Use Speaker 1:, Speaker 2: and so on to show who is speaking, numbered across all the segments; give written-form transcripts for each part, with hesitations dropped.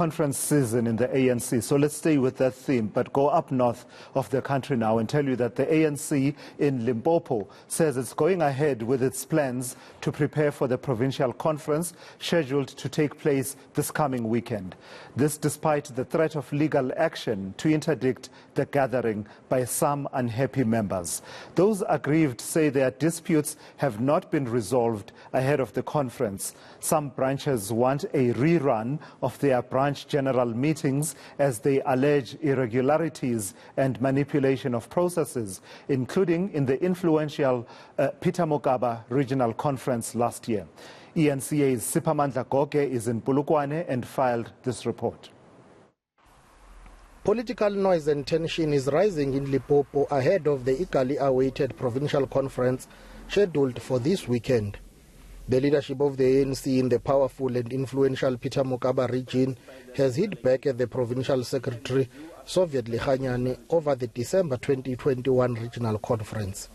Speaker 1: Conference season in the ANC, so let's stay with that theme, but go up north of the country now and tell you that the ANC in Limpopo says it's going ahead with its plans to prepare for the provincial conference scheduled to take place this coming weekend. This despite the threat of legal action to interdict the gathering by some unhappy members. Those aggrieved say their disputes have not been resolved ahead of the conference. Some branches want a rerun of their branch general meetings as they allege irregularities and manipulation of processes, including in the influential Peter Mokaba Regional Conference last year. eNCA's Siphamandla Goge is in Polokwane and filed this report.
Speaker 2: Political noise and tension is rising in Limpopo ahead of the eagerly awaited provincial conference scheduled for this weekend. The leadership of the ANC in the powerful and influential Peter Mokaba region has hit back at the provincial secretary, Soviet Likhanyane, over the December 2021 regional conference.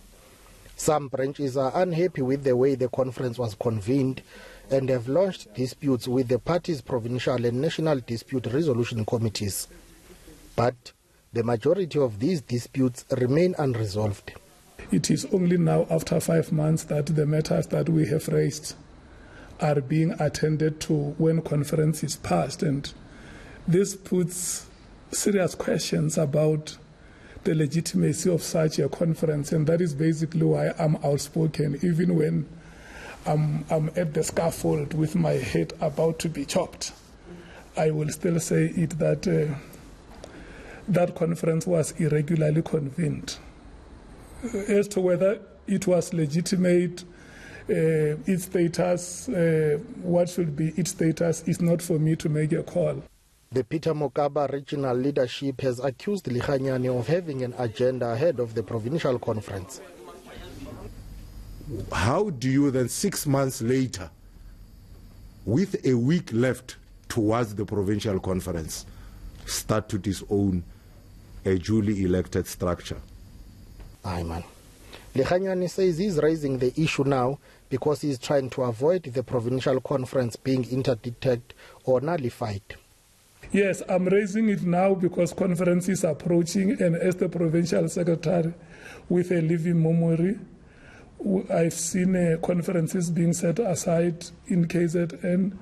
Speaker 2: Some branches are unhappy with the way the conference was convened and have launched disputes with the party's provincial and national dispute resolution committees. But the majority of these disputes remain unresolved.
Speaker 3: It is only now, after 5 months, that the matters that we have raised are being attended to when conference is passed. And this puts serious questions about the legitimacy of such a conference. And that is basically why I'm outspoken, even when I'm at the scaffold with my head about to be chopped. I will still say it that that conference was irregularly convened. As to whether it was legitimate, its status, what should be its status, is not for me to make a call.
Speaker 2: The Peter Mokaba regional leadership has accused Likhanyane of having an agenda ahead of the provincial conference.
Speaker 4: How do you then, 6 months later, with a week left towards the provincial conference, start to disown a duly elected structure?
Speaker 2: Likhanyane says he's raising the issue now because he's trying to avoid the provincial conference being interdicted or nullified.
Speaker 3: Yes, I'm raising it now because conference is approaching, and as the provincial secretary with a living memory, I've seen conferences being set aside in KZN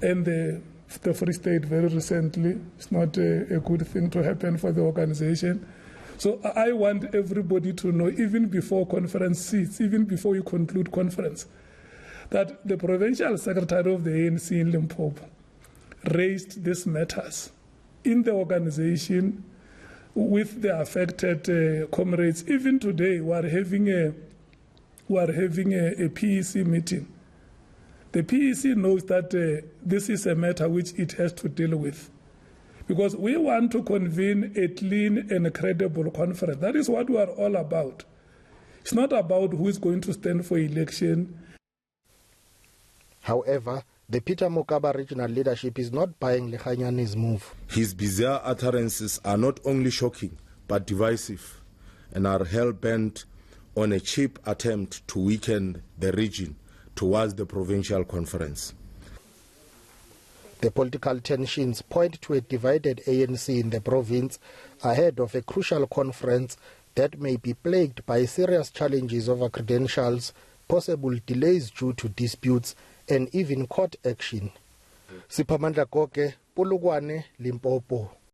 Speaker 3: and the Free State very recently. It's not a good thing to happen for the organization. So I want everybody to know, even before conference sits, even before you conclude conference, that the provincial secretary of the ANC in Limpopo raised these matters in the organization with the affected comrades. Even today, we are having a PEC meeting. The PEC knows that this is a matter which it has to deal with, because we want to convene a clean and credible conference. That is what we are all about. It's not about who is going to stand for election.
Speaker 2: However, the Peter Mokaba regional leadership is not buying Likhanyane's move.
Speaker 4: His bizarre utterances are not only shocking but divisive and are hell-bent on a cheap attempt to weaken the region towards the provincial conference.
Speaker 2: The political tensions point to a divided ANC in the province ahead of a crucial conference that may be plagued by serious challenges over credentials, possible delays due to disputes, and even court action. Siphamandla Goge, Polokwane, Limpopo.